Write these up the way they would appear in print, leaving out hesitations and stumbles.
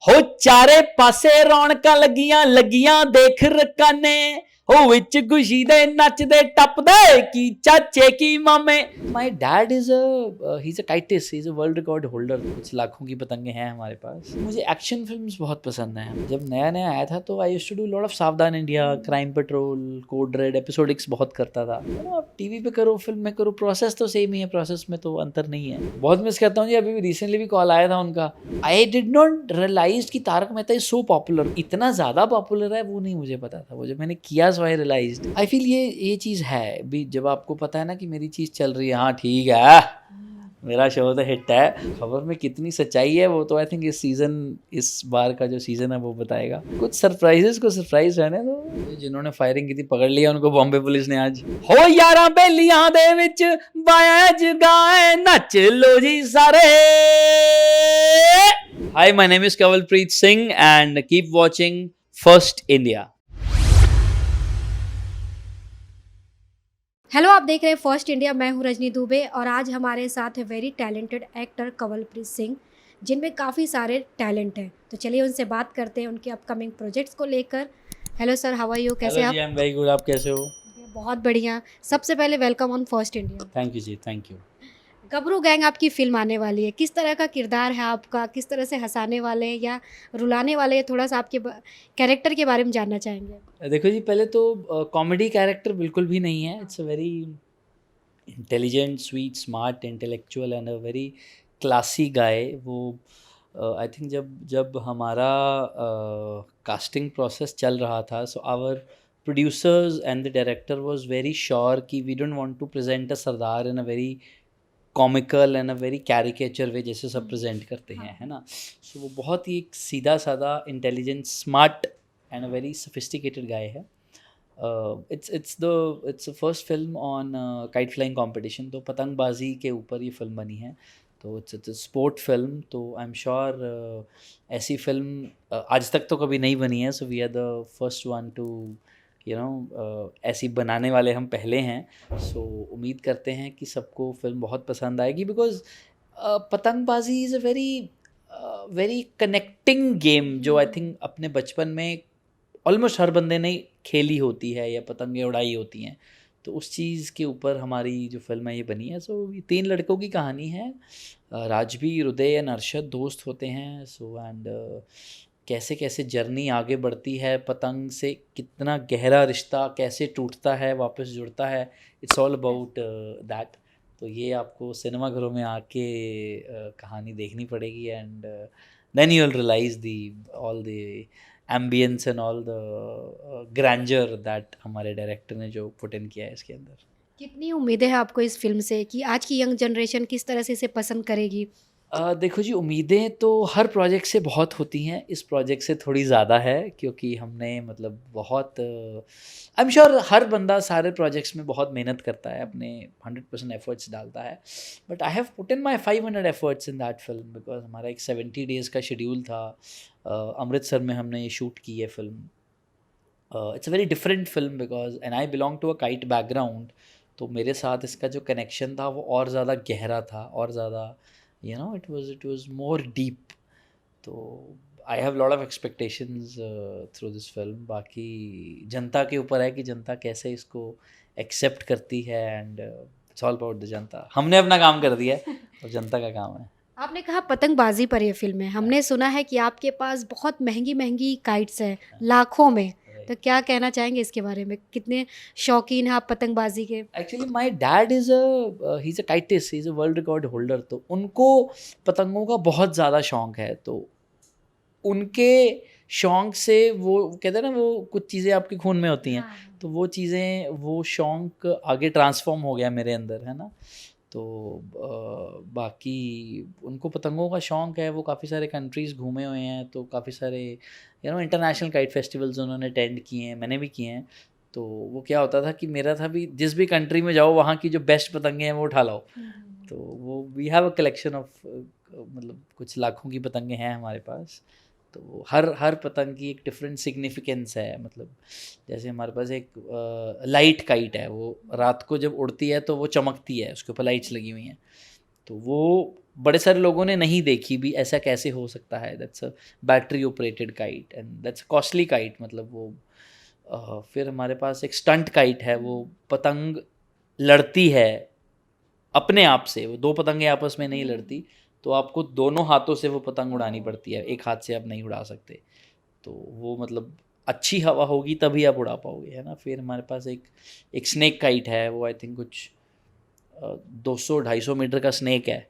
ਹੋ ਚਾਰੇ ਪਾਸੇ ਰੌਣਕਾਂ ਲੱਗੀਆਂ ਦੇਖ ਰਕਾਨੇ ਹੋ ਵਿੱਚ ਖੁਸ਼ੀ ਦੇ ਨੱਚਦੇ ਟੱਪਦੇ ਕੀ ਚਾਚੇ की मामे। My dad is a kitist, he is a world record holder. कुछ लाखों की पतंगे हैं हमारे पास। मुझे एक्शन फिल्म्स बहुत पसंद हैं। जब नया नया आया था तो I used to do lot of Savdhaan India, Crime Patrol, Code Red, episodics बहुत करता था। आप टीवी पे करो, फिल्म में करो, प्रोसेस तो सेम ही है, प्रोसेस में तो अंतर नहीं है। बहुत मिस करता हूँ जी। अभी रिसेंटली भी कॉल आया था उनका। आई डिड नॉट रियलाइज कि Tarak Mehta is so popular, इतना ज़्यादा पॉपुलर है वो नहीं मुझे पता था। वो जब मैंने किया सो आई रियलाइज्ड। आई फील ये चीज़ है भी, जब आपको पता है ना कि मेरी चीज़ चल रही है, हाँ ठीक है मेरा शो तो हिट है। खबर में कितनी सच्चाई है वो तो आई थिंक इस बार का जो सीज़न है वो बताएगा। कुछ सरप्राइजेस को सरप्राइज रहने दो। जिन्होंने फायरिंग की थी पकड़ लिया उनको बॉम्बे पुलिस ने आज। हो यारा बेलियां दे विच बाज गाए नच लो जी सारे। Hi, my name is Kawalpreet Singh and keep watching First India. Hello, आप देख रहे हैं फर्स्ट इंडिया। मैं हूं रजनी दुबे और आज हमारे साथ है very talented actor Kawalpreet Singh, जिनमें काफ़ी सारे टैलेंट हैं। तो चलिए उनसे बात करते हैं उनके अपकमिंग प्रोजेक्ट्स को लेकर। Hello sir, how are you? कैसे Hello आप? जी, I'm very good. आप कैसे हो? बहुत बढ़िया। सबसे पहले welcome on First India. Thank you ji, thank you. Gabru Gang आपकी फिल्म आने वाली है। किस तरह का किरदार है आपका? किस तरह से हंसाने वाले हैं या रुलाने वाले हैं? थोड़ा सा आपके कैरेक्टर के बारे में जानना चाहेंगे। देखो जी, पहले तो कॉमेडी कैरेक्टर बिल्कुल भी नहीं है। It's a very intelligent, sweet, smart, intellectual and a very classy guy. वो आई थिंक जब हमारा कास्टिंग प्रोसेस चल रहा था, so our producers and the director was very sure कि we don't want to present a sardar in a very comical and a very caricature way, जैसे सब present करते हैं, है ना। सो वो बहुत ही एक सीधा साधा, intelligent, smart and a very sophisticated guy है। It's first film on kite flying competition. तो पतंगबाजी के ऊपर ये फिल्म बनी है। तो इट्स स्पोर्ट फिल्म। तो आई एम श्योर ऐसी फिल्म आज तक तो कभी नहीं बनी है। So we are the first one to ऐसी बनाने वाले हम पहले हैं। सो उम्मीद करते हैं कि सबको फिल्म बहुत पसंद आएगी, बिकॉज पतंगबाजी is a very connecting game जो आई थिंक अपने बचपन में ऑलमोस्ट हर बंदे ने खेली होती है या पतंगें उड़ाई होती हैं। तो उस चीज़ के ऊपर हमारी जो फिल्म है ये बनी है। सो ये 3 लड़कों की कहानी है। राजवीर, उदय एंड अरशद दोस्त होते हैं। सो एंड कैसे कैसे जर्नी आगे बढ़ती है, पतंग से कितना गहरा रिश्ता कैसे टूटता है वापस जुड़ता है। It's all about that. तो ये आपको सिनेमा घरों में आके कहानी देखनी पड़ेगी and then you will realise the all the ambience and all the grandeur that हमारे डायरेक्टर ने जो पुट इन किया है इसके अंदर। कितनी उम्मीदें हैं आपको इस फिल्म से कि आज की यंग जनरेशन किस तरह से इसे पसंद करेगी? देखो जी, उम्मीदें तो हर प्रोजेक्ट से बहुत होती हैं। इस प्रोजेक्ट से थोड़ी ज़्यादा है क्योंकि हमने मतलब बहुत आई एम श्योर हर बंदा सारे प्रोजेक्ट्स में बहुत मेहनत करता है, अपने 100% एफर्ट्स डालता है। But I have put in my 500 efforts in that film, because हमारा एक 70 डेज़ का शेड्यूल था। अमृतसर में हमने ये शूट की है film. It's a very different film because and I belong to a kite background. तो मेरे साथ इसका जो कनेक्शन था वो और ज़्यादा गहरा था और ज़्यादा it was more deep. तो I have lot of expectations through this film. बाकी जनता के ऊपर है कि जनता कैसे इसको एक्सेप्ट करती है and it's all about the जनता। हमने अपना काम कर दिया है और जनता का काम है। आपने कहा पतंगबाजी पर ये फिल्म है। हमने सुना है कि आपके पास बहुत महंगी महंगी काइट्स हैं, लाखों में। तो क्या कहना चाहेंगे इसके बारे में? कितने शौकीन हैं आप पतंगबाजी के? Actually my dad is a kitist, he is a world record holder. तो उनको पतंगों का बहुत ज़्यादा शौक है। तो उनके शौक से वो कहते हैं ना, वो कुछ चीज़ें आपके खून में होती हैं। हाँ। तो वो चीज़ें, वो शौक आगे ट्रांसफॉर्म हो गया मेरे अंदर, है ना। तो बाकी उनको पतंगों का शौक है। वो काफ़ी सारे कंट्रीज़ घूमे हुए हैं। तो काफ़ी सारे इंटरनेशनल काइट फेस्टिवल्स उन्होंने अटेंड किए हैं, मैंने भी किए हैं। तो वो क्या होता था कि मेरा था भी, जिस भी कंट्री में जाओ वहाँ की जो बेस्ट पतंगे हैं वो उठा लाओ। तो वो we have a collection of मतलब कुछ लाखों की पतंगे हैं हमारे पास। तो हर पतंग की एक डिफरेंट सिग्निफिकेंस है। मतलब जैसे हमारे पास एक लाइट काइट है, वो रात को जब उड़ती है तो वो चमकती है, उसके ऊपर लाइट्स लगी हुई हैं। तो वो बड़े सारे लोगों ने नहीं देखी भी, ऐसा कैसे हो सकता है, that's a battery operated kite and that's costly kite, मतलब वो फिर हमारे पास एक स्टंट काइट है, वो पतंग लड़ती है अपने आप से, वो दो पतंगे आपस में नहीं लड़ती, तो आपको दोनों हाथों से वो पतंग उड़ानी पड़ती है, एक हाथ से आप नहीं उड़ा सकते, तो वो मतलब अच्छी हवा होगी तभी आप उड़ा पाओगे, है ना। फिर हमारे पास एक एक स्नेक काइट है, वो आई थिंक कुछ 200-250 मीटर का स्नेक है,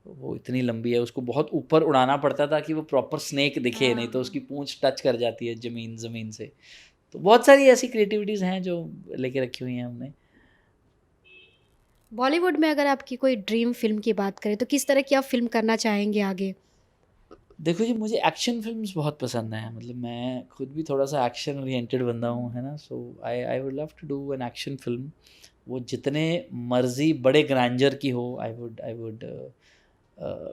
वो इतनी लंबी है, उसको बहुत ऊपर उड़ाना पड़ता था कि वो प्रॉपर स्नेक दिखे, नहीं तो उसकी पूंछ टच कर जाती है ज़मीन से। तो बहुत सारी ऐसी क्रिएटिविटीज़ हैं जो लेके रखी हुई हैं हमने। बॉलीवुड में अगर आपकी कोई ड्रीम फिल्म की बात करें तो किस तरह की आप फिल्म करना चाहेंगे आगे? देखो जी, मुझे एक्शन फ़िल्म्स बहुत पसंद हैं, मतलब मैं खुद भी थोड़ा-सा एक्शन ओरिएंटेड बंदा हूँ, है ना? So I I would love to do an action film. वो जितने मर्ज़ी बड़े ग्रैंडर की हो, आई वुड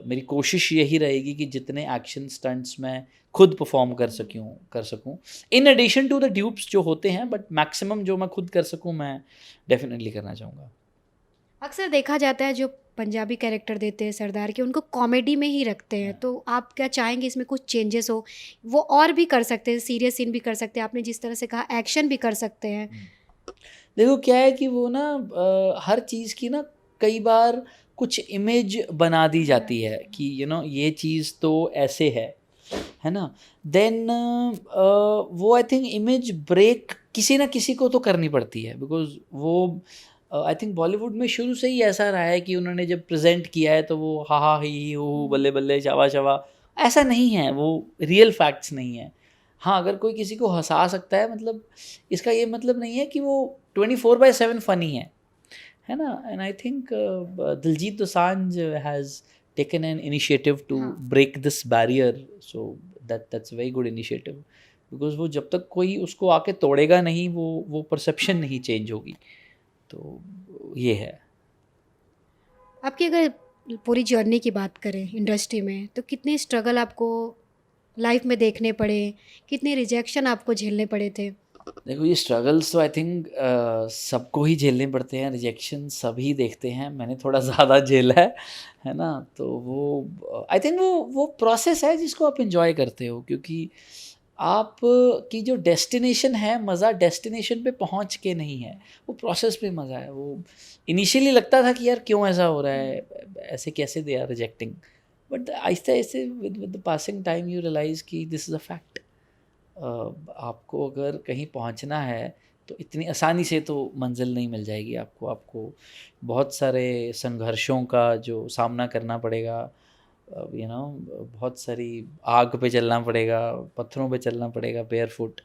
मेरी कोशिश यही रहेगी कि जितने एक्शन स्टंट्स मैं खुद परफ़ॉर्म कर सकूँ। In addition to the dupes जो होते हैं, बट मैक्सिमम जो मैं खुद कर सकूँ, मैं डेफ़िनिटली करना चाहूँगा। अक्सर देखा जाता है जो पंजाबी कैरेक्टर देते हैं सरदार के, उनको कॉमेडी में ही रखते हैं, तो आप क्या चाहेंगे इसमें कुछ चेंजेस हो? वो और भी कर सकते हैं, सीरियस सीन भी कर सकते हैं, आपने जिस तरह से कहा एक्शन भी कर सकते हैं। देखो क्या है कि वो ना हर चीज़ की ना कई बार कुछ इमेज बना दी जाती है कि ये चीज़ तो ऐसे है ना। देन वो आई थिंक इमेज ब्रेक किसी ना किसी को तो करनी पड़ती है, बिकॉज वो आई थिंक बॉलीवुड में शुरू से ही ऐसा रहा है कि उन्होंने जब प्रेजेंट किया है तो वो हा हा ही हो बल्ले बल्ले शाबा शाबा, ऐसा नहीं है, वो रियल फैक्ट्स नहीं है। हाँ, अगर कोई किसी को हँसा सकता है, मतलब इसका ये मतलब नहीं है कि वो 24/7 फ़नी है ना? And I think Diljit Dosanjh has taken an initiative to हाँ। Break this barrier, so that's a very good initiative, because वो जब तक कोई उसको आके तोड़ेगा नहीं, वो परसेप्शन नहीं चेंज होगी। तो ये है। आपकी अगर पूरी जर्नी की बात करें इंडस्ट्री में, तो कितने स्ट्रगल आपको लाइफ में देखने पड़े, कितने रिजेक्शन आपको झेलने पड़े थे? देखो ये स्ट्रगल्स तो आई थिंक सबको ही झेलने पड़ते हैं, रिजेक्शन सभी देखते हैं, मैंने थोड़ा ज़्यादा झेला है ना। तो वो आई थिंक वो प्रोसेस है जिसको आप एंजॉय करते हो, क्योंकि आप की जो डेस्टिनेशन है, मज़ा डेस्टिनेशन पे पहुंच के नहीं है, वो प्रोसेस पे मज़ा है। वो इनिशियली लगता था कि यार क्यों ऐसा हो रहा है, ऐसे कैसे दे आर रिजेक्टिंग, बट आहिस्ते आहिस्ते with the passing time you realise कि दिस इज़ अ फैक्ट। आपको अगर कहीं पहुंचना है तो इतनी आसानी से तो मंजिल नहीं मिल जाएगी आपको, आपको बहुत सारे संघर्षों का जो सामना करना पड़ेगा, बहुत सारी आग पे चलना पड़ेगा, पत्थरों पे चलना पड़ेगा बेयरफुट।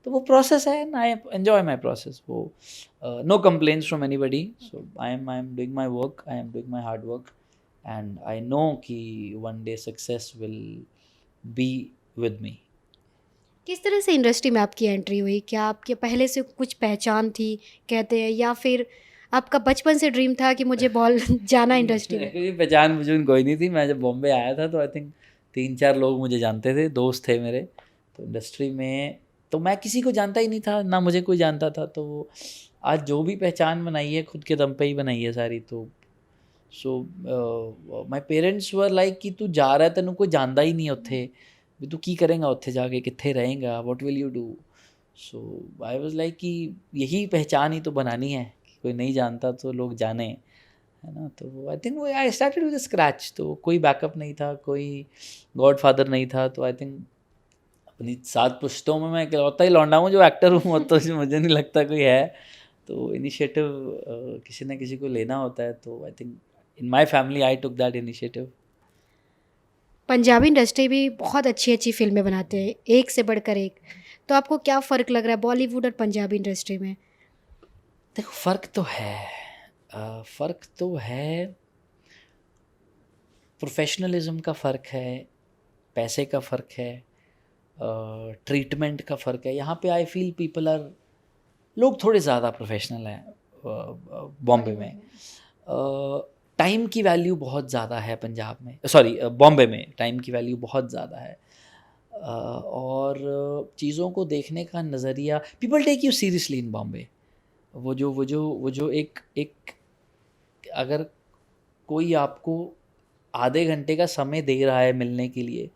तो वो प्रोसेस है and I enjoy my process. वो no complaints from anybody, so I am doing my work, I am doing my hard work, and I know कि one day success will be with me. किस तरह से industry में आपकी entry हुई? क्या आपके पहले से कुछ पहचान थी कहते हैं, या फिर आपका बचपन से ड्रीम था कि मुझे बॉल जाना इंडस्ट्री में? क्योंकि पहचान मुझे कोई नहीं थी, मैं जब बॉम्बे आया था तो आई थिंक 3-4 लोग मुझे जानते थे, दोस्त थे मेरे। तो इंडस्ट्री में तो मैं किसी को जानता ही नहीं था, ना मुझे कोई जानता था। तो आज जो भी पहचान बनाई है खुद के दम पे ही बनाई है सारी। तो सो माई पेरेंट्स वर लाइक कि तू जा रहा है, तेन कोई जानता ही नहीं उत्थे, भी तू की करेंगा उत्थे जाके, कित्थे रहेंगा, what will you do. So I was like कि यही पहचान ही तो बनानी है कि कोई नहीं जानता तो लोग जाने, है ना। तो आई थिंक वो आई स्टार्टेड विद स्क्रैच, तो कोई बैकअप नहीं था, कोई गॉडफादर नहीं था। तो आई थिंक अपनी 7 पुश्तों में मैं इकलौता ही लौंडा हूँ जो एक्टर हूँ, तो मुझे नहीं लगता कोई है। तो इनिशिएटिव किसी ना किसी को लेना होता है, तो I think in my family I took that initiative. Punjabi industry भी बहुत अच्छी अच्छी फिल्में बनाते हैं, एक से बढ़कर एक। तो आपको क्या फ़र्क लग रहा है बॉलीवुड और पंजाबी इंडस्ट्री में? देखो फ़र्क तो है, फ़र्क तो है, प्रोफेशनलिज्म का फ़र्क है, पैसे का फ़र्क है, ट्रीटमेंट का फ़र्क है। यहाँ पे आई फील पीपल आर, लोग थोड़े ज़्यादा प्रोफेशनल हैं बॉम्बे में। टाइम की वैल्यू बहुत ज़्यादा है पंजाब में, सॉरी बॉम्बे में टाइम की वैल्यू बहुत ज़्यादा है। और चीज़ों को देखने का नज़रिया, people take you seriously in Bombay. वो जो एक एक अगर कोई आपको आधे घंटे का समय दे रहा है मिलने के लिए,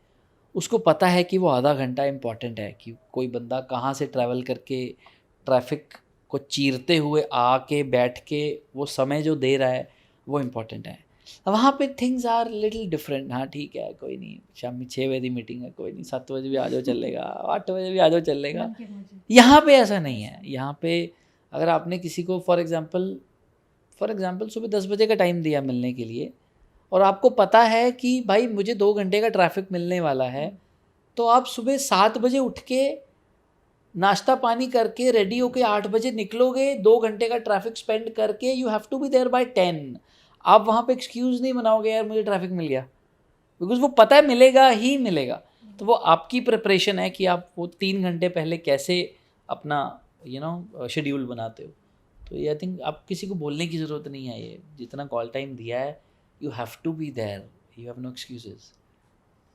उसको पता है कि वो आधा घंटा इम्पॉर्टेंट है, कि कोई बंदा कहाँ से ट्रैवल करके ट्रैफिक को चीरते हुए आके बैठ के वो समय जो दे रहा है वो इम्पॉर्टेंट है। वहाँ पे थिंग्स आर लिटिल डिफरेंट। हाँ ठीक है, कोई नहीं, शाम में 6 बजे की मीटिंग है, कोई नहीं 7 बजे भी आ जाओ चलेगा, 8 बजे भी आ जाओ चलेगा। यहाँ पे ऐसा नहीं है। यहाँ पे अगर आपने किसी को फॉर एग्जांपल सुबह 10 बजे का टाइम दिया मिलने के लिए, और आपको पता है कि भाई मुझे 2 घंटे का ट्रैफिक मिलने वाला है, तो आप सुबह 7 बजे उठ के नाश्ता पानी करके रेडी होके 8 बजे निकलोगे, 2 घंटे का ट्रैफिक स्पेंड करके, you have to be there by 10। आप वहाँ पे एक्सक्यूज़ नहीं बनाओगे यार मुझे ट्रैफिक मिल गया, बिकॉज वो पता है मिलेगा ही मिलेगा। तो वो आपकी प्रिपरेशन है कि आप वो 3 घंटे पहले कैसे अपना शेड्यूल बनाते हो। तो ये आई थिंक आप किसी को बोलने की ज़रूरत नहीं है, ये जितना कॉल टाइम दिया है you have to be there, you have no excuses.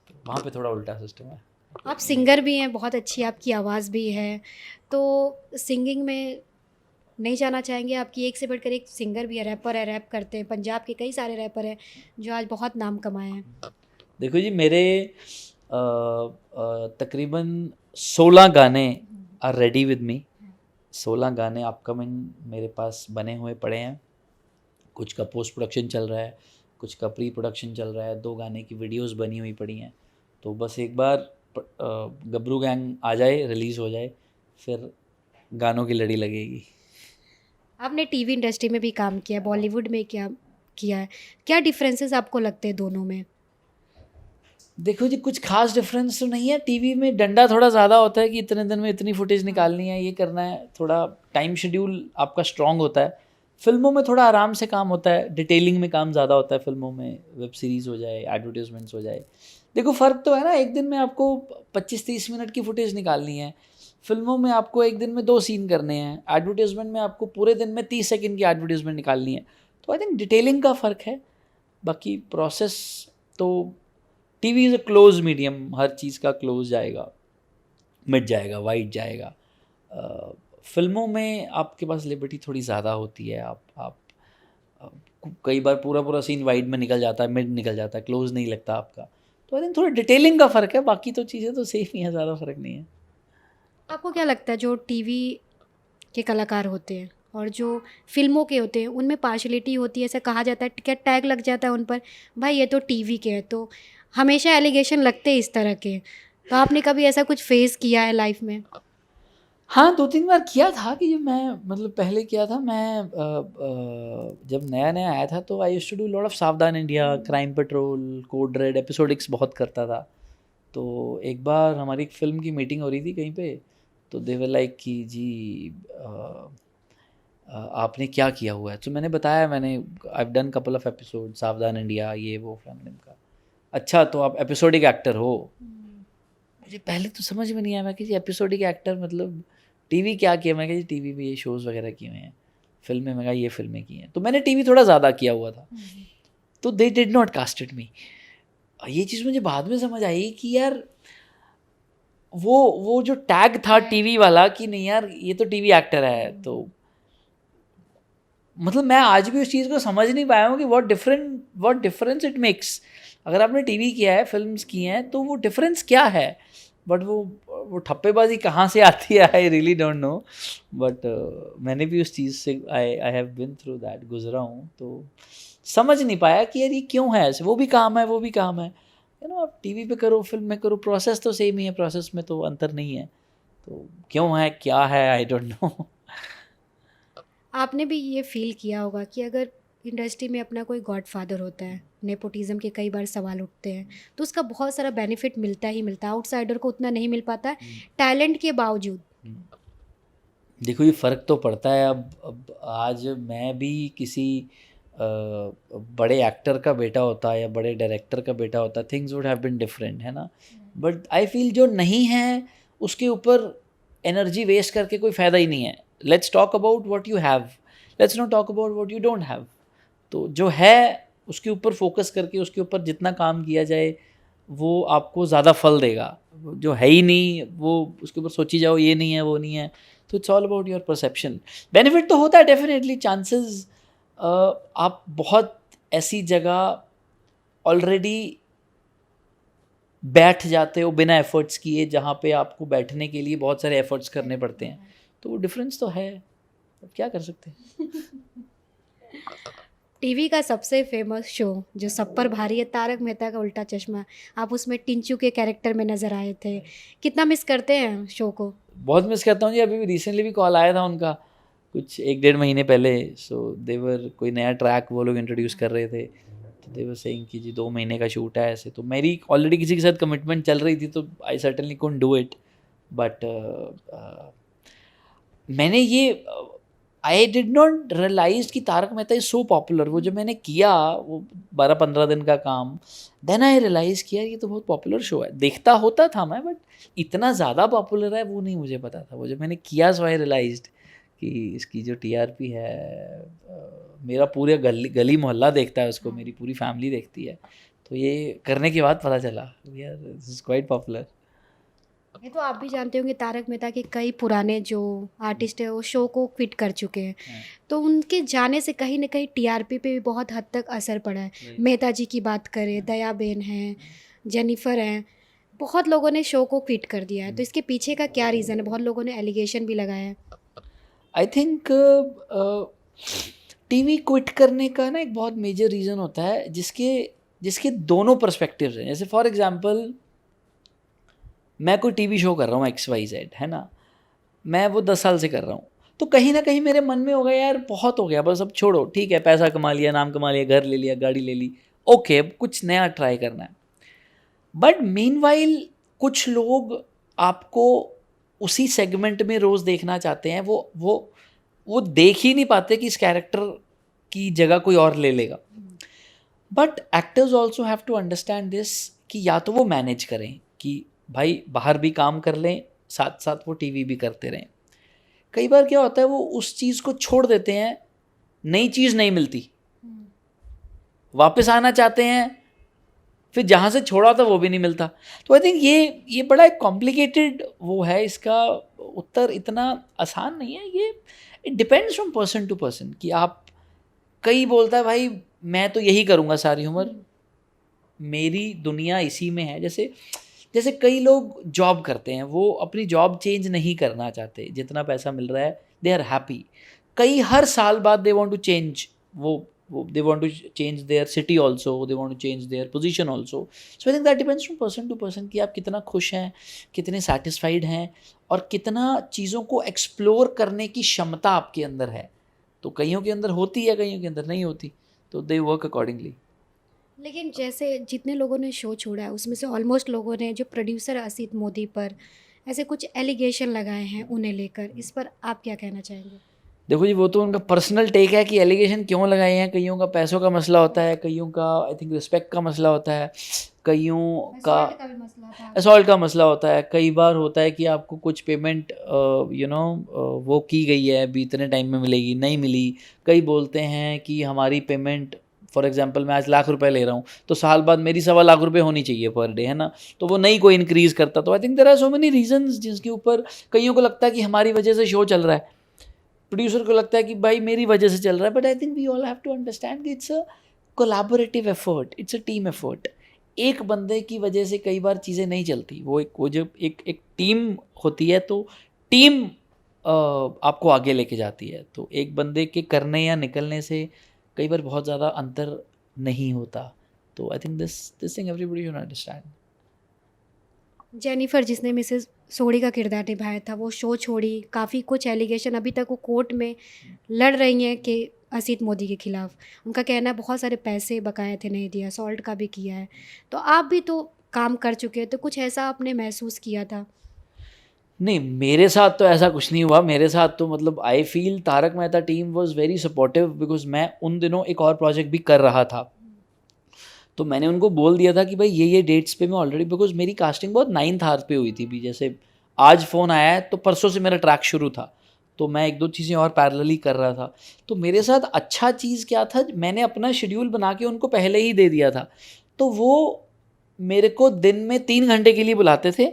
तो वहाँ पे थोड़ा उल्टा सिस्टम है। आप सिंगर भी हैं, बहुत अच्छी आपकी आवाज़ भी है, तो सिंगिंग में नहीं जाना चाहेंगे? आपकी एक से बढ़कर एक सिंगर भी है, रैपर है, रैप करते हैं, पंजाब के कई सारे रैपर हैं जो आज बहुत नाम कमाए हैं। देखो जी, मेरे तकरीबन 16 गाने आर रेडी विद मी। 16 गाने अपकमिंग मेरे पास बने हुए पड़े हैं। कुछ का पोस्ट प्रोडक्शन चल रहा है, कुछ का प्री प्रोडक्शन चल रहा है, 2 गाने की वीडियोस बनी हुई पड़ी हैं। तो बस एक बार गबरू गैंग आ जाए, रिलीज़ हो जाए, फिर गानों की लड़ी लगेगी। आपने टीवी इंडस्ट्री में भी काम किया है, बॉलीवुड में क्या किया है, क्या डिफरेंसेस आपको लगते हैं दोनों में? देखो जी, कुछ खास डिफरेंस तो नहीं है। टीवी में डंडा थोड़ा ज़्यादा होता है कि इतने दिन में इतनी फुटेज निकालनी है, ये करना है, थोड़ा टाइम शेड्यूल आपका स्ट्रॉन्ग होता है। फिल्मों में थोड़ा आराम से काम होता है, डिटेलिंग में काम ज़्यादा होता है फिल्मों में, वेब सीरीज़ हो जाए, एडवर्टीजमेंट्स हो जाए। देखो फ़र्क तो है ना, एक दिन में आपको 25-30 मिनट की फुटेज निकालनी है, फिल्मों में आपको एक दिन में 2 सीन करने हैं, एडवर्टीजमेंट में आपको पूरे दिन में 30 सेकंड की एडवर्टीजमेंट निकालनी है। तो आई थिंक डिटेलिंग का फ़र्क है, बाकी प्रोसेस तो TV is a close medium, हर चीज़ का क्लोज जाएगा, मिट जाएगा, वाइड जाएगा। फिल्मों में आपके पास लिबर्टी थोड़ी ज़्यादा होती है। आप कई बार पूरा सीन वाइड में निकल जाता है, मिड निकल जाता है, क्लोज नहीं लगता आपका। तो आई थिंक थोड़ा डिटेलिंग का फ़र्क है, बाकी तो चीज़ें तो सेम ही है, ज़्यादा फ़र्क नहीं है। आपको क्या लगता है जो टीवी के कलाकार होते हैं और जो फिल्मों के होते हैं उनमें पार्शलिटी होती है, ऐसा कहा जाता है, क्या टैग लग जाता है उन पर, भाई ये तो टीवी के हैं, तो हमेशा एलिगेशन लगते हैं इस तरह के। तो आपने कभी ऐसा कुछ फेस किया है लाइफ में? हाँ, 2-3 बार किया था कि जब मैं मतलब पहले किया था मैं जब नया-नया आया था तो I used to do lot of Savdhaan India, Crime Patrol, Code Red, episodics बहुत करता था। तो एक बार हमारी एक फ़िल्म की मीटिंग हो रही थी कहीं पे, तो दे वर लाइक कि जी आपने क्या किया हुआ है? तो मैंने बताया, मैंने I have done couple of episode, सावधान इंडिया, ये वो फैमिली का। अच्छा, तो आप एपिसोडिक एक्टर हो? मुझे पहले तो समझ में नहीं आया, मैं कि जी एपिसोडिक एक्टर मतलब टीवी क्या किया? मैं कहा जी टीवी पे ये शोज़ वगैरह किए हुए हैं, फिल्में, मैं कहा ये फिल्में की हैं। तो मैंने टीवी थोड़ा ज़्यादा किया हुआ था, तो दे डिड नॉट कास्टेड मी। ये चीज़ मुझे बाद में समझ आई कि यार वो जो टैग था टीवी वाला कि नहीं यार ये तो टीवी एक्टर है, तो मतलब मैं आज भी उस चीज़ को समझ नहीं पाया हूँ कि व्हाट डिफरेंस इट मेक्स। अगर आपने टीवी किया है, फिल्म्स की हैं, तो वो डिफरेंस क्या है? बट वो ठप्पेबाजी कहाँ से आती है, I really don't know. But मैंने भी उस चीज़ से I have been through that, गुजरा हूँ, तो समझ नहीं पाया कि यार ये क्यों है ऐसे। वो भी काम है, वो भी काम है, आप टीवी पे करो, फिल्म में करो, प्रोसेस तो सेम ही है, प्रोसेस में तो अंतर नहीं है। तो क्यों है, क्या है, आई डोंट नो। आपने भी ये फील किया होगा कि अगर इंडस्ट्री में अपना कोई गॉडफादर होता है, नेपोटिज्म के कई बार सवाल उठते हैं, तो उसका बहुत सारा बेनिफिट मिलता ही मिलता है, आउटसाइडर को उतना नहीं मिल पाता है टैलेंट के बावजूद। देखो ये फ़र्क तो पड़ता है। अब आज मैं भी किसी बड़े एक्टर का बेटा होता या बड़े डायरेक्टर का बेटा होता, things would have been different, है ना। बट आई फील जो नहीं है उसके ऊपर एनर्जी वेस्ट करके कोई फ़ायदा ही नहीं है। Let's talk about what you have, let's not talk about what you don't have. तो जो है उसके ऊपर फोकस करके उसके ऊपर जितना काम किया जाए वो आपको ज़्यादा फल देगा। जो है ही नहीं वो उसके ऊपर सोची जाओ ये नहीं है वो नहीं है, तो it's all about your perception. Benefit तो होता है डेफिनेटली, चांसेस आप बहुत ऐसी जगह ऑलरेडी बैठ जाते हो बिना एफर्ट्स किए, जहाँ पे आपको बैठने के लिए बहुत सारे एफर्ट्स करने पड़ते हैं, तो वो डिफरेंस तो है, अब क्या कर सकते हैं। टीवी का सबसे फेमस शो जो सब पर भारी है, तारक मेहता का उल्टा चश्मा, आप उसमें टिंचू के कैरेक्टर में नज़र आए थे, कितना मिस करते हैं शो को? बहुत मिस करता हूँ जी। अभी भी रिसेंटली भी कॉल आया था उनका कुछ 1-1.5 महीने पहले। सो देवर कोई नया ट्रैक वो लोग इंट्रोड्यूस कर रहे थे, तो देवर सेइंग कि जी 2 महीने का शूट है ऐसे। तो मेरी ऑलरेडी किसी के साथ कमिटमेंट चल रही थी, तो I certainly couldn't do it. But मैंने ये आई डिड नॉट रियलाइज कि Tarak Mehta is so popular. वो जब मैंने किया वो 12-15 दिन का काम, देन आई रियलाइज़ किया ये तो बहुत पॉपुलर शो है। देखता होता था मैं, बट इतना ज़्यादा पॉपुलर है वो नहीं मुझे पता था। वो जब मैंने किया सो आई रियलाइज्ड कि इसकी जो टीआरपी है, मेरा पूरे गली मोहल्ला देखता है उसको, मेरी पूरी फैमिली देखती है। तो ये करने के बाद पता चला यार दिस इज़ क्वाइट पॉपुलर। ये तो आप भी जानते होंगे तारक मेहता के कई पुराने जो आर्टिस्ट है वो शो को क्विट कर चुके हैं, तो उनके जाने से कहीं ना कहीं टीआरपी पे भी बहुत हद तक असर पड़ा है। मेहता जी की बात करें, दया बेन हैं, जेनिफर हैं, बहुत लोगों ने शो को क्विट कर दिया है, तो इसके पीछे का क्या रीज़न है? बहुत लोगों ने एलिगेशन भी लगाया है। आई थिंक टीवी क्विट करने का ना एक बहुत मेजर रीज़न होता है जिसके दोनों पर्सपेक्टिव्स हैं। जैसे फॉर एग्जांपल मैं कोई टीवी शो कर रहा हूँ XYZ, है ना, मैं वो 10 साल से कर रहा हूँ, तो कहीं ना कहीं मेरे मन में होगा यार बहुत हो गया, बस अब छोड़ो, ठीक है पैसा कमा लिया, नाम कमा लिया, घर ले लिया, गाड़ी ले ली, ओके अब कुछ नया ट्राई करना है। बट मीनवाइल कुछ लोग आपको उसी सेगमेंट में रोज़ देखना चाहते हैं। वो देख ही नहीं पाते कि इस कैरेक्टर की जगह कोई और ले लेगा। But actors also have to understand this कि या तो वो मैनेज करें कि भाई बाहर भी काम कर लें, साथ साथ वो टीवी भी करते रहें। कई बार क्या होता है वो उस चीज़ को छोड़ देते हैं, नई चीज़ नहीं मिलती, वापस आना चाहते हैं, फिर जहाँ से छोड़ा था वो भी नहीं मिलता। तो आई थिंक ये बड़ा एक कॉम्प्लिकेटेड वो है, इसका उत्तर इतना आसान नहीं है। ये it depends from person to person कि आप, कई बोलता है भाई मैं तो यही करूँगा सारी उम्र, मेरी दुनिया इसी में है। जैसे कई लोग जॉब करते हैं, वो अपनी जॉब चेंज नहीं करना चाहते, जितना पैसा मिल रहा है दे आर हैप्पी। कई हर साल बाद दे वांट टू चेंज, वो they want to change their city also, they want to change their position also. So I think that depends from person to person कि आप कितना खुश हैं, कितने सेटिस्फाइड हैं, और कितना चीज़ों को एक्सप्लोर करने की क्षमता आपके अंदर है। तो कईयों के अंदर होती है, कईयों के अंदर नहीं होती, तो दे वर्क अकॉर्डिंगली। लेकिन जैसे जितने लोगों ने शो छोड़ा है उसमें से ऑलमोस्ट लोगों ने जो प्रोड्यूसर असित मोदी पर ऐसे कुछ एलिगेशन लगाए हैं उन्हें लेकर, इस पर आप क्या कहना चाहेंगे? देखो जी वो तो उनका पर्सनल टेक है कि एलिगेशन क्यों लगाए हैं। कईयों का पैसों का मसला होता है, कईयों का आई थिंक रिस्पेक्ट का मसला होता है, कईयों का असॉल्ट का मसला होता है। कई बार होता है कि आपको कुछ पेमेंट वो की गई है अभी इतने टाइम में मिलेगी, नहीं मिली। कई बोलते हैं कि हमारी पेमेंट, फॉर एग्जांपल मैं आज ₹1,00,000 ले रहा हूँ तो साल बाद मेरी ₹1,25,000 होनी चाहिए पर डे, है ना, तो वो नहीं कोई इंक्रीज़ करता। तो I think there are so many reasons जिसके ऊपर कईयों को लगता है कि हमारी वजह से शो चल रहा है, प्रोड्यूसर को लगता है कि भाई मेरी वजह से चल रहा है। But I think we all have to understand कि it's a collaborative effort, it's a team effort. एक बंदे की वजह से कई बार चीज़ें नहीं चलती। वो जब एक टीम होती है तो टीम आपको आगे लेके जाती है। तो एक बंदे के करने या निकलने से कई बार बहुत ज़्यादा अंतर नहीं होता। तो I think this thing everybody should understand. Jennifer जिसने मिसेस सोडी का किरदार निभाया था वो शो छोड़ी, काफ़ी कुछ एलिगेशन अभी तक वो कोर्ट में लड़ रही हैं कि असित मोदी के खिलाफ। उनका कहना है बहुत सारे पैसे बकाए थे नहीं दिया, असॉल्ट का भी किया है। तो आप भी तो काम कर चुके हैं, तो कुछ ऐसा आपने महसूस किया था? नहीं, मेरे साथ तो ऐसा कुछ नहीं हुआ। मेरे साथ तो मतलब I feel Tarak Mehta team was very supportive, because मैं उन दिनों एक और प्रोजेक्ट भी कर रहा था। तो मैंने उनको बोल दिया था कि भाई ये डेट्स पे मैं ऑलरेडी, बिकॉज मेरी कास्टिंग बहुत 9th आवर पे हुई थी भी। जैसे आज फ़ोन आया है तो परसों से मेरा ट्रैक शुरू था, तो मैं 1-2 चीज़ें और पैरेलली कर रहा था। तो मेरे साथ अच्छा चीज़ क्या था, मैंने अपना शेड्यूल बना के उनको पहले ही दे दिया था। तो वो मेरे को दिन में 3 घंटे के लिए बुलाते थे,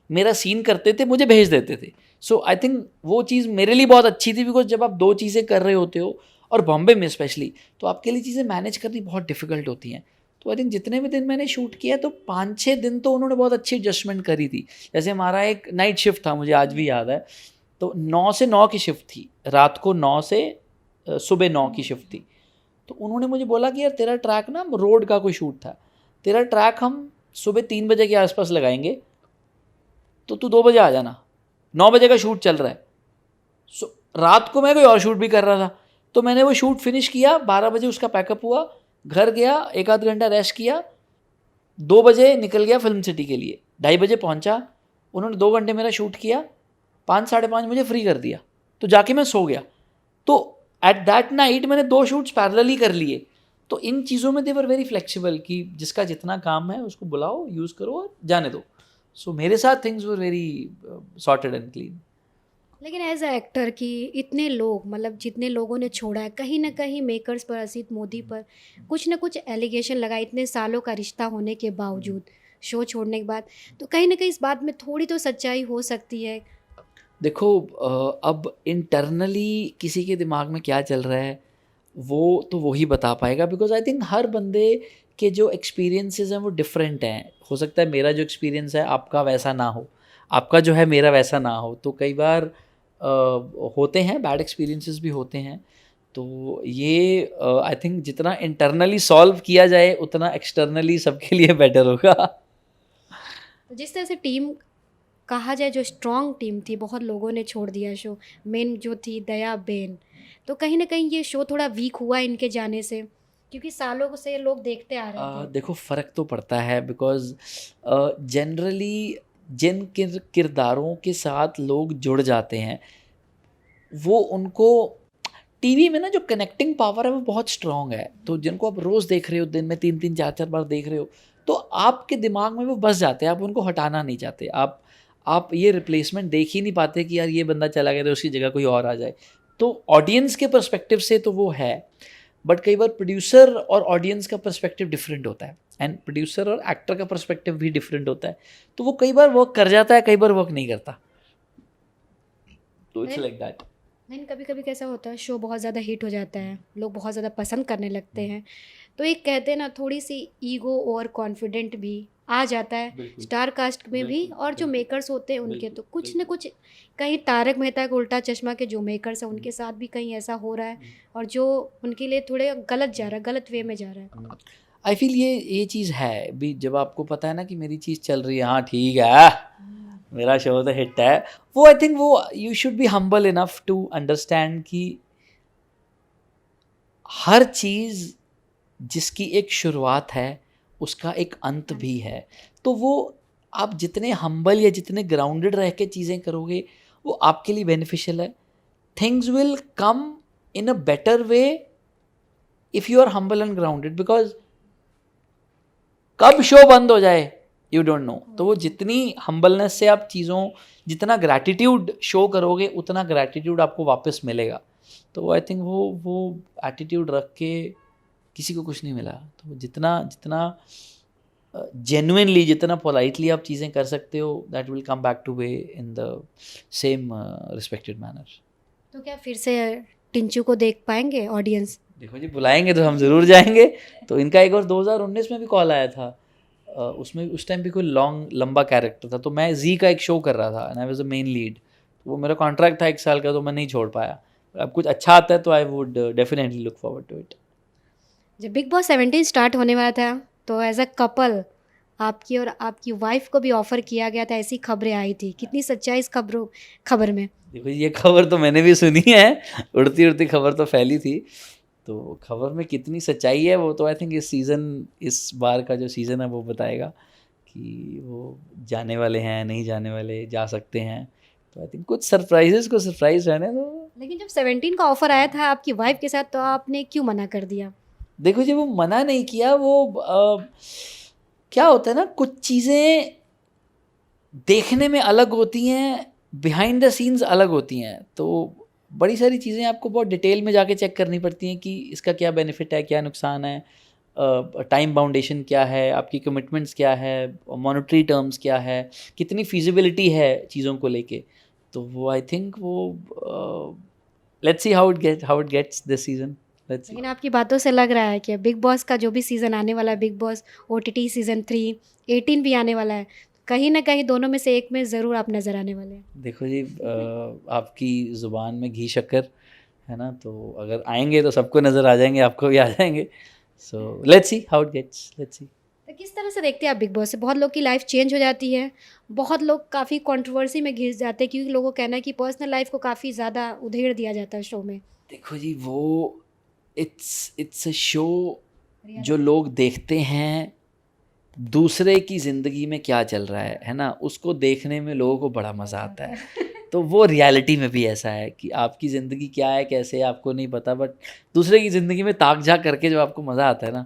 मेरा सीन करते थे, मुझे भेज देते थे। सो आई थिंक वो चीज़ मेरे लिए बहुत अच्छी थी, बिकॉज जब आप 2 चीज़ें कर रहे होते हो और बॉम्बे में स्पेशली, तो आपके लिए चीज़ें मैनेज करनी बहुत डिफ़िकल्ट होती हैं। तो आई थिंक जितने भी दिन मैंने शूट किया तो 5-6 दिन तो उन्होंने बहुत अच्छी एडजस्टमेंट करी थी। जैसे हमारा एक नाइट शिफ्ट था, मुझे आज भी याद है, तो 9 से 9 की शिफ्ट थी, रात को 9 से सुबह 9 की शिफ्ट थी। तो उन्होंने मुझे बोला कि यार तेरा ट्रैक ना, रोड का कोई शूट था, तेरा ट्रैक हम सुबह 3 बजे के आसपास लगाएंगे, तो तू 2 बजे आ जाना, 9 बजे का शूट चल रहा है। रात को मैं कोई और शूट भी कर रहा था, तो मैंने वो शूट फिनिश किया, 12 बजे उसका पैकअप हुआ, घर गया, 1 आध घंटा रेस्ट किया, 2 बजे निकल गया फिल्म सिटी के लिए, 2:30 बजे पहुंचा, उन्होंने 2 घंटे मेरा शूट किया, 5 साढ़े 5 मुझे फ्री कर दिया, तो जाके मैं सो गया। तो एट दैट नाइट मैंने 2 शूट्स पैरेलली कर लिए। तो इन चीज़ों में दे वर वेरी फ्लेक्सिबल कि जिसका जितना काम है उसको बुलाओ, यूज़ करो और जाने दो। सो मेरे साथ things were very sorted and clean. लेकिन एज अ एक्टर कि इतने लोग, मतलब जितने लोगों ने छोड़ा है, कहीं ना कहीं मेकर्स पर, असित मोदी पर कुछ ना कुछ एलिगेशन लगा, इतने सालों का रिश्ता होने के बावजूद, शो छोड़ने के बाद, तो कहीं ना कहीं इस बात में थोड़ी तो सच्चाई हो सकती है। देखो अब इंटरनली किसी के दिमाग में क्या चल रहा है वो तो वही बता पाएगा, बिकॉज आई थिंक हर बंदे के जो एक्सपीरियंसेस हैं वो डिफरेंट हैं। हो सकता है मेरा जो एक्सपीरियंस है आपका वैसा ना हो, आपका जो है मेरा वैसा ना हो, तो कई बार होते हैं, बैड एक्सपीरियंसेस भी होते हैं। तो ये आई थिंक जितना इंटरनली सॉल्व किया जाए उतना एक्सटर्नली सबके लिए बेटर होगा। तो जिस तरह से टीम कहा जाए, जो स्ट्रॉन्ग टीम थी, बहुत लोगों ने छोड़ दिया शो, मेन जो थी दया बेन, तो कहीं ना कहीं ये शो थोड़ा वीक हुआ इनके जाने से, क्योंकि सालों से लोग देखते आ रहे थे। देखो फ़र्क तो पड़ता है, बिकॉज जनरली जिन किरदारों के साथ लोग जुड़ जाते हैं वो उनको टीवी में ना जो कनेक्टिंग पावर है वो बहुत स्ट्रांग है। तो जिनको आप रोज़ देख रहे हो, दिन में 3-3 4-4 बार देख रहे हो, तो आपके दिमाग में वो बस जाते हैं, आप उनको हटाना नहीं चाहते। आप ये रिप्लेसमेंट देख ही नहीं पाते कि यार ये बंदा चला गया तो उसकी जगह कोई और आ जाए। तो ऑडियंस के पर्सपेक्टिव से तो वो है, बट कई बार प्रोड्यूसर और ऑडियंस का पर्सपेक्टिव डिफरेंट होता है, एंड प्रोड्यूसर और एक्टर का पर्सपेक्टिव भी डिफरेंट होता है। तो वो कई बार वर्क कर जाता है, कई बार वर्क नहीं करता। तो इट्स लाइक दैट। नहीं, कभी कभी कैसा होता है, शो बहुत ज़्यादा हिट हो जाता है, लोग बहुत ज़्यादा पसंद करने लगते हैं, तो एक कहते हैं ना, थोड़ी सी ईगो और कॉन्फिडेंट भी आ जाता है स्टार कास्ट में भी, और जो मेकर्स होते हैं उनके, तो कुछ न कुछ कहीं तारक मेहता का उल्टा चश्मा के जो मेकर्स हैं उनके साथ भी कहीं ऐसा हो रहा है, और जो उनके लिए थोड़े गलत जा रहा है, गलत वे में जा रहा है। आई फील ये चीज़ है भी, जब आपको पता है ना कि मेरी चीज़ चल रही है, हाँ ठीक है, मेरा शो तो हिट है, वो आई थिंक वो you should be humble enough to understand कि हर चीज़ जिसकी एक शुरुआत है उसका एक अंत भी है। तो वो आप जितने हम्बल या जितने ग्राउंडेड रह के चीज़ें करोगे वो आपके लिए बेनिफिशियल है। Things will come in a better way if you are humble and grounded, because कब शो बंद हो जाए यू डोंट नो। तो वो जितनी हम्बलनेस से आप चीज़ों, जितना ग्रैटिट्यूड शो करोगे उतना ग्रैटिट्यूड आपको वापस मिलेगा। तो आई थिंक वो एटीट्यूड रख के किसी को कुछ नहीं मिला। तो जितना जेन्युइनली, जितना पोलाइटली आप चीज़ें कर सकते हो, that will come back two way in the same respected manner. तो क्या फिर से टिंचू को देख पाएंगे ऑडियंस? देखो जी, बुलाएंगे तो हम ज़रूर जाएंगे। तो इनका एक बार 2019 में भी कॉल आया था, उसमें उस टाइम भी कोई लंबा कैरेक्टर था, तो मैं जी का एक शो कर रहा था and I was the main lead. तो वो मेरा कॉन्ट्रैक्ट था 1 साल का, तो मैं नहीं छोड़ पाया। अब कुछ अच्छा आता है तो I would definitely look forward to it. जब बिग बॉस 17 स्टार्ट होने वाला था, तो एज अ कपल आपकी और आपकी वाइफ को भी ऑफ़र किया गया था, ऐसी खबरें आई थी, कितनी सच्चाई इस खबर में? देखो ये खबर तो मैंने भी सुनी है, उड़ती उड़ती खबर तो फैली थी। तो खबर में कितनी सच्चाई है वो तो आई थिंक इस बार का जो सीज़न है वो बताएगा कि वो जाने वाले हैं, नहीं जाने वाले, जा सकते हैं। तो आई थिंक कुछ सरप्राइजेस को सरप्राइज रहने दो। लेकिन जब 17 का ऑफ़र आया था आपकी वाइफ के साथ, तो आपने क्यों मना कर दिया? देखो जी, वो मना नहीं किया, वो क्या होता है ना, कुछ चीज़ें देखने में अलग होती हैं, बिहाइंड द सीन्स अलग होती हैं। तो बड़ी सारी चीज़ें आपको बहुत डिटेल में जाके चेक करनी पड़ती हैं कि इसका क्या बेनिफिट है, क्या नुकसान है, टाइम बाउंडेशन क्या है, आपकी कमिटमेंट्स क्या है, मॉनेटरी टर्म्स क्या है, कितनी फिजिबिलिटी है चीज़ों को लेके। तो वो आई थिंक वो let's see how it gets this season. Let's see. लेकिन आपकी बातों से लग रहा है कि बिग बॉस का जो भी सीज़न आने वाला है, बिग बॉस OTT सीज़न 3, 18 भी आने वाला है, कहीं ना कहीं दोनों में से एक में ज़रूर आप नज़र आने वाले हैं। देखो जी, आपकी ज़ुबान में घी शक्कर है ना, तो अगर आएंगे तो सबको नज़र आ जाएंगे, आपको भी आ जाएंगे। So let's see how it gets, let's see. तो किस तरह से देखते हैं आप बिग बॉस से? बहुत लोग की लाइफ चेंज हो जाती है, बहुत लोग काफ़ी कंट्रोवर्सी में घिस जाते हैं क्योंकि लोगों का कहना है कि पर्सनल लाइफ को काफ़ी ज़्यादा उधेड़ दिया जाता है शो में। देखो जी, वो इट्स अ शो जो लोग देखते हैं, दूसरे की ज़िंदगी में क्या चल रहा है ना, उसको देखने में लोगों को बड़ा मज़ा आता है। तो वो रियलिटी में भी ऐसा है कि आपकी ज़िंदगी क्या है, कैसे है, आपको नहीं पता, बट दूसरे की ज़िंदगी में ताक झाक करके जो आपको मज़ा आता है ना,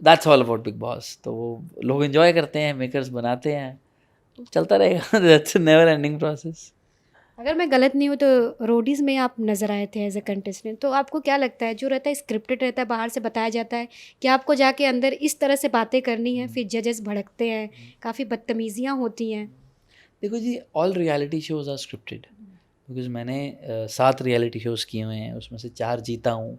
that's all about big boss. तो वो लोग एंजॉय करते हैं, मेकर्स बनाते हैं, तो चलता रहेगा। That's never ending process. अगर मैं गलत नहीं हूँ तो रोडीज़ में आप नज़र आए थे एज अ कंटेस्टेंट, तो आपको क्या लगता है जो रहता है स्क्रिप्टेड रहता है, बाहर से बताया जाता है कि आपको जाके अंदर इस तरह से बातें करनी है, फिर जजेस भड़कते हैं, काफ़ी बदतमीजियाँ होती हैं? देखो जी, all reality shows are scripted, because मैंने 7 रियलिटी शोज़ किए हुए हैं, उसमें से 4 जीता हूँ,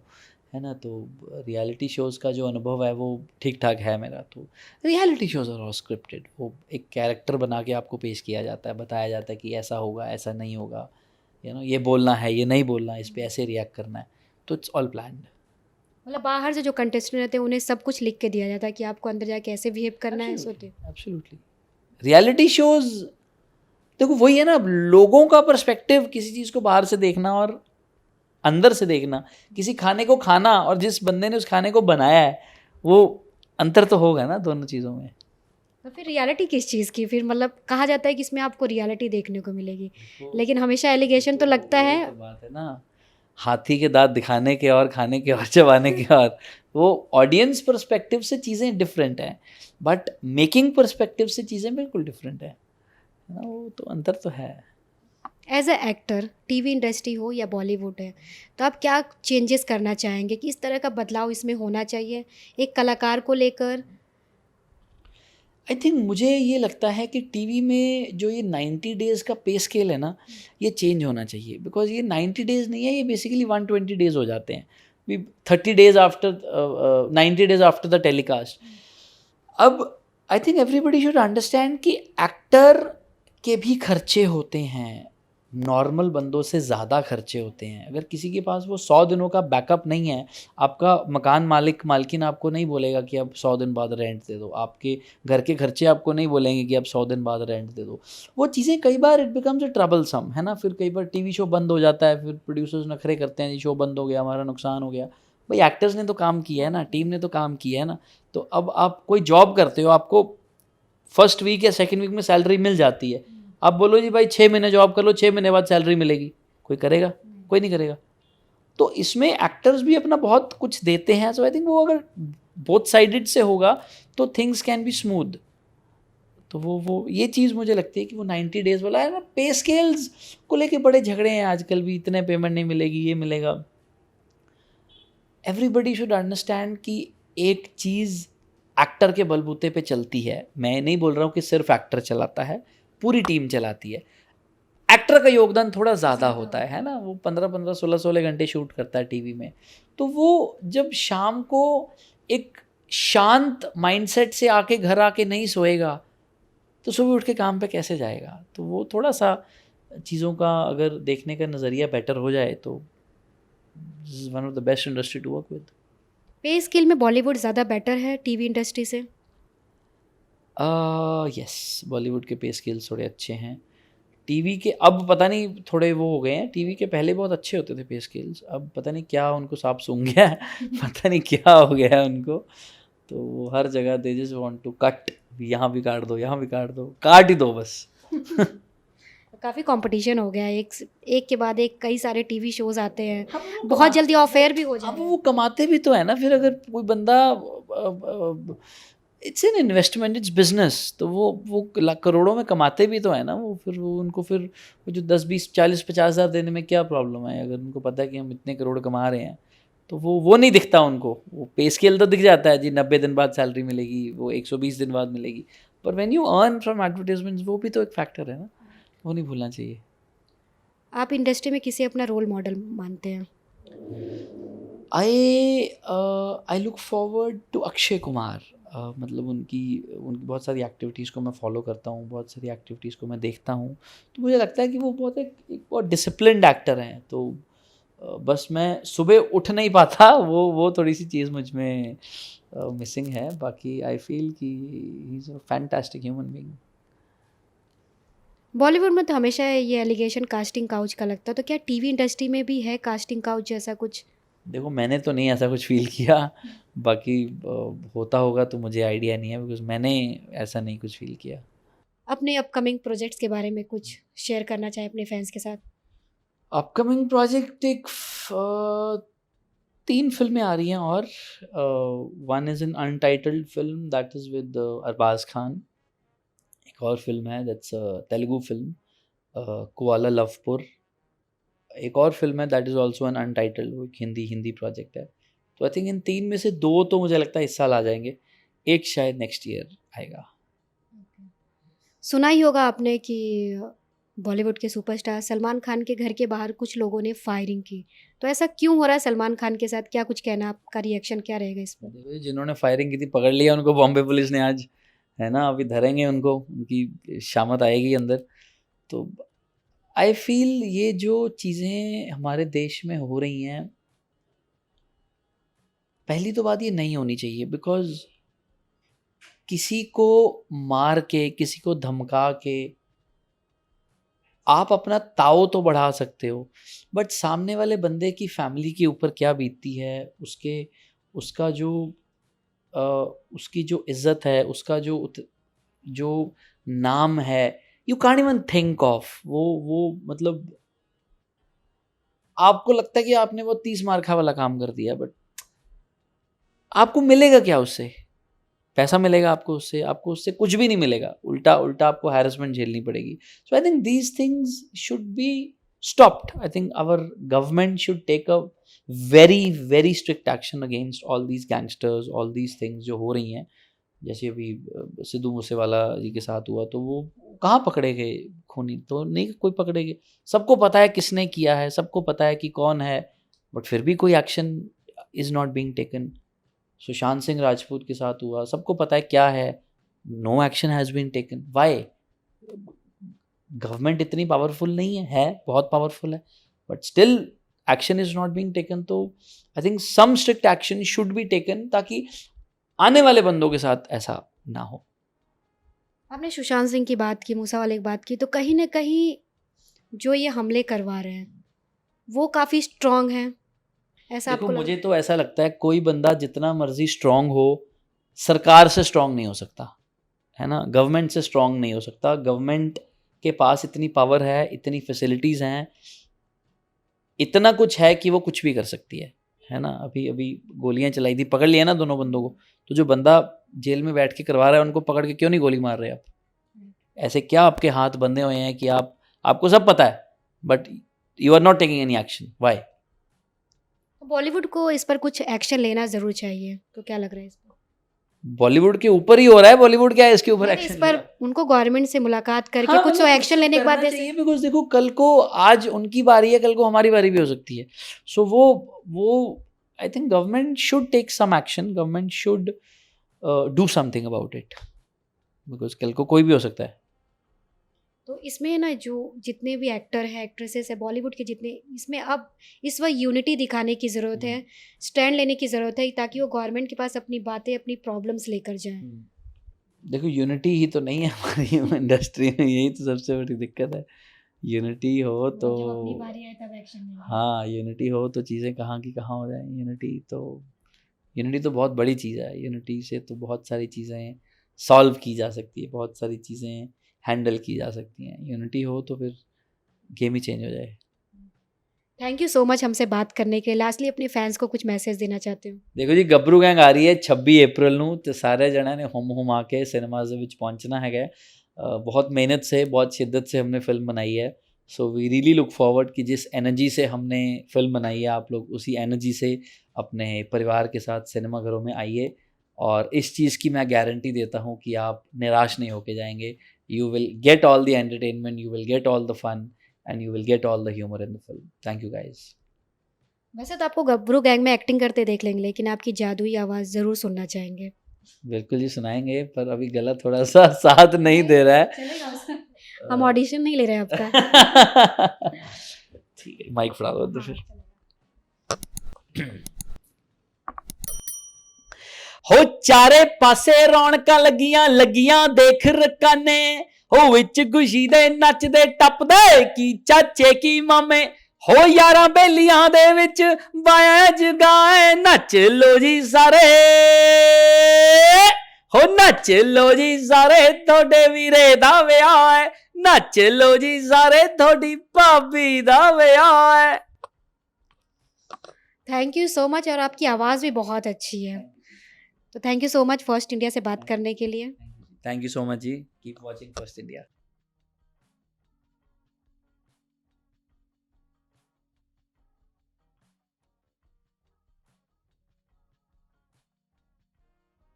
है ना। तो रियलिटी शोज़ का जो अनुभव है वो ठीक ठाक है मेरा। तो reality shows are all scripted, वो एक कैरेक्टर बना के आपको पेश किया जाता है, बताया जाता है कि ऐसा होगा, ऐसा नहीं होगा, ये बोलना है, ये नहीं बोलना है, इस पर ऐसे रिएक्ट करना है। तो इट्स ऑल प्लान्ड। मतलब बाहर से जो कंटेस्टेंट रहते हैं उन्हें सब कुछ लिख के दिया जाता है कि आपको अंदर जाके ऐसे बिहेव करना है, ऐसे होते हैं। एब्सोल्युटली। रियलिटी शोज़, देखो वही है ना, लोगों का पर्सपेक्टिव, किसी चीज़ को बाहर से देखना और अंदर से देखना, किसी खाने को खाना और जिस बंदे ने उस खाने को बनाया है, वो अंतर तो होगा ना दोनों चीज़ों में। तो फिर रियलिटी किस चीज़ की? फिर मतलब कहा जाता है कि इसमें आपको रियलिटी देखने को मिलेगी, लेकिन हमेशा एलिगेशन तो लगता वही है। तो बात है ना, हाथी के दांत दिखाने के और खाने के और चबाने के और, वो ऑडियंस पर्सपेक्टिव से चीज़ें डिफरेंट हैं, बट मेकिंग पर्सपेक्टिव से चीज़ें बिल्कुल डिफरेंट है ना, वो तो अंतर तो है। As a actor, TV industry हो या बॉलीवुड है, तो आप क्या चेंजेस करना चाहेंगे कि इस तरह का बदलाव इसमें होना चाहिए एक कलाकार को लेकर? आई थिंक मुझे ये लगता है कि टीवी में जो ये 90 डेज़ का पे स्केल है ना, ये चेंज होना चाहिए, बिकॉज ये 90 डेज़ नहीं है, ये बेसिकली 120 डेज़ हो जाते हैं। भी 30 days after 90 days after the telecast. अब I think everybody should understand कि एक्टर के भी खर्चे होते हैं, नॉर्मल बंदों से ज़्यादा खर्चे होते हैं। अगर किसी के पास वो 100 दिनों का बैकअप नहीं है, आपका मकान मालकिन आपको नहीं बोलेगा कि अब 100 दिन बाद रेंट दे दो, आपके घर के खर्चे आपको नहीं बोलेंगे कि अब 100 दिन बाद रेंट दे दो। वो चीज़ें कई बार इट बिकम्स अ ट्रबलसम, है ना। फिर कई बार टीवी शो बंद हो जाता है, फिर प्रोड्यूसर्स नखरे करते हैं, जी शो बंद हो गया, हमारा नुकसान हो गया। भाई एक्टर्स ने तो काम किया है ना, टीम ने तो काम किया है ना। तो अब आप कोई जॉब करते हो, आपको फर्स्ट वीक या सेकेंड वीक में सैलरी मिल जाती है, आप बोलो जी भाई 6 महीने जॉब कर लो, 6 महीने बाद सैलरी मिलेगी, कोई करेगा? कोई नहीं करेगा। तो इसमें एक्टर्स भी अपना बहुत कुछ देते हैं। सो आई थिंक वो अगर बोथ साइडेड से होगा तो थिंग्स कैन बी स्मूथ। तो वो ये चीज़ मुझे लगती है कि वो 90 डेज़ वाला है ना, पे स्केल्स को लेके बड़े झगड़े हैं आजकल भी, इतने पेमेंट नहीं मिलेगी, ये मिलेगा। एवरीबडी शुड अंडरस्टैंड कि एक चीज़ एक्टर के बलबूते पे चलती है। मैं नहीं बोल रहा हूँ कि सिर्फ एक्टर चलाता है, पूरी टीम चलाती है। एक्टर का योगदान थोड़ा ज़्यादा होता है ना, वो 15-15, 16-16 घंटे शूट करता है टीवी में। तो वो जब शाम को एक शांत माइंडसेट से आके घर आके नहीं सोएगा, तो सुबह उठ के काम पे कैसे जाएगा? तो वो थोड़ा सा चीज़ों का अगर देखने का नज़रिया बेटर हो जाए तो this is one of the best industry to work with. Pay scale में बॉलीवुड ज़्यादा बेटर है टीवी इंडस्ट्री से? यस, बॉलीवुड के पे स्केल्स थोड़े अच्छे हैं। टीवी के अब पता नहीं थोड़े वो हो गए हैं, टीवी के पहले बहुत अच्छे होते थे पे स्केल्स, अब पता नहीं क्या उनको सांप सूंघ गया है पता नहीं क्या हो गया है उनको। तो वो हर जगह they just want to cut, यहाँ भी काट दो, यहाँ भी काट दो, काट ही दो बस। काफ़ी कंपटीशन हो गया है, एक के बाद एक कई सारे टीवी शोज आते हैं, बहुत जल्दी ऑफ एयर भी हो अब जाए। वो कमाते भी तो है ना, फिर अगर कोई बंदा, it's an investment, it's business, तो वो करोड़ों में कमाते भी तो है ना। वो फिर वो उनको फिर वो जो 10-20-40-50 हज़ार देने में क्या प्रॉब्लम है, अगर उनको पता है कि हम इतने करोड़ कमा रहे हैं। तो वो नहीं दिखता उनको, वो पे स्केल तो दिख जाता है जी, 90 दिन बाद सैलरी मिलेगी, वो 120 दिन बाद मिलेगी। पर when you earn from advertisements, वो भी तो एक फैक्टर है ना, वो नहीं भूलना चाहिए। आप इंडस्ट्री में किसे अपना रोल मॉडल मानते हैं? I look forward to Akshay Kumar. मतलब उनकी उनकी बहुत सारी एक्टिविटीज़ को मैं फॉलो करता हूँ, बहुत सारी एक्टिविटीज़ को मैं देखता हूँ, तो मुझे लगता है कि वो बहुत एक बहुत डिसिप्लिन्ड एक्टर हैं। तो बस मैं सुबह उठ नहीं पाता, वो थोड़ी सी चीज़ मुझ में मिसिंग है। बाकी आई फील कि ही is a fantastic human being. Bollywood में तो हमेशा ये एलिगेशन कास्टिंग काउच का लगता है, तो क्या टीवी इंडस्ट्री में भी है कास्टिंग काउच जैसा कुछ? देखो मैंने तो नहीं ऐसा कुछ फ़ील किया, बाकी होता होगा तो मुझे आइडिया नहीं है, बिकॉज़ मैंने ऐसा नहीं कुछ फ़ील किया। अपने अपकमिंग प्रोजेक्ट्स के बारे में कुछ शेयर करना चाहें अपने फैंस के साथ? अपकमिंग प्रोजेक्ट 3 फ़िल्में आ रही हैं और one is an untitled film that is with Arbaaz Khan. एक और फ़िल्म है that's a Telugu film कुआला Lavpur. एक और फ़िल्म है that is also an untitled, वो एक हिंदी प्रोजेक्ट है। तो आई थिंक इन 3 में से 2 तो मुझे लगता है इस साल आ जाएँगे, एक शायद नेक्स्ट ईयर आएगा। सुना ही होगा आपने कि बॉलीवुड के सुपरस्टार सलमान खान के घर के बाहर कुछ लोगों ने फायरिंग की, तो ऐसा क्यों हो रहा है सलमान खान के साथ? क्या कुछ कहना, आपका रिएक्शन क्या रहेगा इस पर? देखो जी, जिन्होंने फायरिंग की थी पकड़ लिया उनको बॉम्बे पुलिस ने आज, है ना? अभी धरेंगे उनको, उनकी शामत आएगी अंदर। तो आई फील ये जो चीज़ें हमारे देश में हो रही हैं, पहली तो बात ये नहीं होनी चाहिए, बिकॉज़ किसी को मार के, किसी को धमका के आप अपना ताव तो बढ़ा सकते हो, बट सामने वाले बंदे की फैमिली के ऊपर क्या बीतती है, उसका जो अ, उसकी जो इज़्ज़त है, उसका जो नाम है, you can't even think of वो मतलब आपको लगता है कि आपने वो 30 मार खा वाला काम कर दिया, बट आपको मिलेगा क्या उससे? पैसा मिलेगा आपको उससे कुछ भी नहीं मिलेगा, उल्टा उल्टा आपको हैरेसमेंट झेलनी पड़ेगी। So I think these things should be stopped. I think our government should take a very very strict action against all these gangsters, all these things जो हो रही हैं। जैसे अभी सिद्धू मूसेवाला जी के साथ हुआ, तो वो कहाँ पकड़े गए खूनी? तो नहीं कोई पकड़े गए। सबको पता है किसने किया है, सबको पता है कि कौन है, बट फिर भी कोई action is not being taken. Sushant Singh Rajput के साथ हुआ, सबको पता है क्या है, no action has been taken. Why? Government इतनी पावरफुल नहीं है बहुत पावरफुल है, but still action is not being taken. तो I think some strict action should be taken, ताकि आने वाले बंदों के साथ ऐसा ना हो। आपने सुशांत सिंह की बात की, मूसा वाले की बात की, तो कहीं ना कहीं जो ये हमले करवा रहे हैं वो काफ़ी स्ट्रांग हैं, ऐसा देखो आपको मुझे लग? तो ऐसा लगता है कोई बंदा जितना मर्जी स्ट्रांग हो, सरकार से स्ट्रांग नहीं हो सकता, है ना? गवर्नमेंट से स्ट्रांग नहीं हो सकता। गवर्नमेंट के पास इतनी पावर है, इतनी फैसिलिटीज़ हैं, इतना कुछ है कि वो कुछ भी कर सकती है ना? अभी अभी गोलियां चलाई थी, पकड़ लिया ना दोनों बंदों को, तो जो बंदा जेल में बैठ के करवा रहा है उनको पकड़ के क्यों नहीं गोली मार रहे आप? ऐसे क्या आपके हाथ बंधे हुए हैं कि आपको सब पता है, but you are not taking any action? Why? Bollywood को इस पर कुछ एक्शन लेना ज़रूर चाहिए, तो क्या लग रहा है इस पर? बॉलीवुड के ऊपर ही हो रहा है, बॉलीवुड क्या है इसके ऊपर नहीं नहीं, इस एक्शन पर लेगा? उनको गवर्नमेंट से मुलाकात करके हाँ, कुछ तो मतलब एक्शन कुछ लेने के बाद करना जैसे। चाहिए, बिकॉज़ देखो कल को आज उनकी बारी है, कल को हमारी बारी भी हो सकती है। सो वो I think government should take some action, government should do something about it, because कल को कोई भी हो सकता है। तो इसमें ना जो जितने भी एक्टर हैं, एक्ट्रेसेस है बॉलीवुड के जितने, इसमें अब इस वक्त यूनिटी दिखाने की ज़रूरत है, स्टैंड लेने की ज़रूरत है, ताकि वो गवर्नमेंट के पास अपनी बातें, अपनी प्रॉब्लम्स लेकर जाएं। देखो यूनिटी ही तो नहीं है हमारी इंडस्ट्री में, यही तो सबसे बड़ी दिक्कत है। यूनिटी हो तो, जब अपनी बारी आए तब एक्शन लेंगे। हाँ यूनिटी हो तो चीज़ें कहाँ की कहाँ हो जाएँ। यूनिटी तो बहुत बड़ी चीज़ है। यूनिटी से तो बहुत सारी चीज़ें सॉल्व की जा सकती है, बहुत सारी चीज़ें हैंडल की जा सकती हैं। यूनिटी हो तो फिर गेम ही चेंज हो जाए। थैंक यू सो मच हमसे बात करने के लिए। लास्टली अपने फैंस को कुछ मैसेज देना चाहते हो? देखो जी, गबरू गैंग आ रही है 26 अप्रैल ਨੂੰ ਤੇ ਸਾਰੇ ਜਣਿਆਂ ਨੇ ਹੁਮ ਆ ਕੇ सिनेमाज ਦੇ ਵਿੱਚ पहुंचना है। बहुत मेहनत से, बहुत शिद्दत से हमने फिल्म बनाई है। So we really look forward कि जिस एनर्जी से हमने फिल्म बनाई है, आप लोग उसी एनर्जी से अपने परिवार के साथ सिनेमा घरों में आइए। और इस चीज़ की मैं गारंटी देता हूँ कि आप निराश नहीं होके जाएंगे। You will get all the entertainment, you will get all the fun, and you will get all the humour in the film. Thank you guys. वैसे तो आपको गब्रू गैंग में एक्टिंग करते देख लेंगे, लेकिन आपकी जादुई आवाज़ ज़रूर सुनना चाहेंगे। बिल्कुल जी सुनाएंगे, पर अभी गला थोड़ा सा साथ नहीं दे रहा है। चलेगा उसका। हम ऑडिशन नहीं ले रहे हैं आपका। ठीक है, माइक फड़ा दो तो फिर। हो चारे पासे रौनकां लगियां लगियां देख रकाने, हो विच खुशी दे नचदे टपदे की चाचे की मामे, हो यारां बेलियां दे विच बाया जगाए, नच लो जी सारे, हो नच लो जी सारे, थोड़े वीरे दा विआह है, नच लो जी सारे, थोड़ी भाभी दा विआह है। थैंक यू सो मच, और आपकी आवाज़ भी बहुत अच्छी है। तो thank you so much First India से बात करने के लिए। Thank you so much ji, keep watching First India.